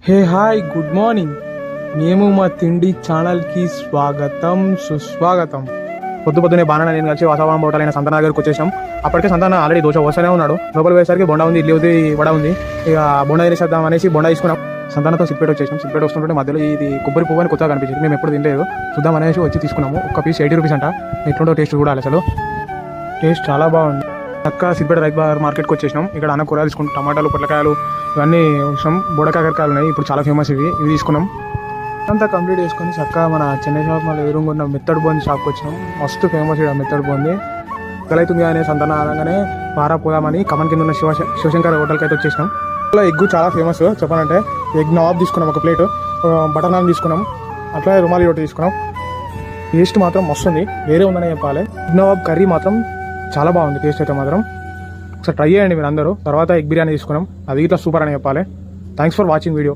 Hey hi good morning. మేము మా తిండి ఛానల్కి స్వాగతం సుస్వాగతం. పొద్దున్నే బాగా నేను కలిసి వాతావరణం హోటల్ అయిన సంతాన దగ్గరికి వచ్చేసాం. అప్పటికే సంతాన ఆల్రెడీ దోశ వస్తూనే ఉన్నాడు. లోపల పోయేసరికి బొండా ఉంది, ఇడ్లీ ఉంది, వడ ఉంది. ఇక బొండా తినేసేద్దాం అనేసి బొండా తీసుకున్నాం. సంతానంతో సిప్పేట వచ్చేసాం. సిప్పేట వస్తుంటే మధ్యలో ఇది కొబ్బరి పువ్వు అని కొత్తగా కనిపించింది. మేము ఎప్పుడు తినలేదు, చూద్దాం అనేసి వచ్చి తీసుకున్నాము. ఒక పీస్ 80 రూపీస్ అంట. ఎట్లుంటో టేస్ట్ చూడాలి. అసలు టేస్ట్ చాలా బాగుంది. చక్కగా సిద్దిపేట రైతు బజార్ మార్కెట్కి వచ్చేసినాం. ఇక్కడ అన్న కూరగాయలు తీసుకుంటాం. టమాటాలు, పొట్లకాయలు ఇవన్నీ చూసాం. బుడకాకరకాయలు ఉన్నాయి, ఇప్పుడు చాలా ఫేమస్ ఇవి తీసుకున్నాం. అంతా కంప్లీట్ చేసుకొని చక్కగా మన చెన్నై షాప్ మళ్ళీ ఎదురుగా ఉన్న మెత్తడ్ బోంది షాప్కి వచ్చినాం. మస్తు ఫేమస్ ఇక్కడ మెత్తడ్ బోంది. ఎక్కలైతుంది అనే సంతానం అనగానే పారా పోదామని కమన్ కింద ఉన్న శివశంకర్ హోటల్కి అయితే వచ్చేసినాం. అలా ఎగ్ చాలా ఫేమస్ చెప్పాలంటే. ఎగ్ నవాబ్ తీసుకున్నాం, ఒక ప్లేట్ బటర్ నాన్ తీసుకున్నాం, అట్లా రుమాలి రోటీ తీసుకున్నాం. టేస్ట్ మాత్రం మస్తు ఉంది, వేరే ఉందని చెప్పాలి. ఎగ్ నవాబ్ కర్రీ మాత్రం చాలా బాగుంది. టేస్ట్ అయితే మాత్రం ఒకసారి ట్రై చేయండి మీరు అందరూ. తర్వాత ఎగ్ బిర్యానీ తీసుకున్నాం, అది ఇట్లా సూపర్ అని చెప్పాలి. Thanks for watching video.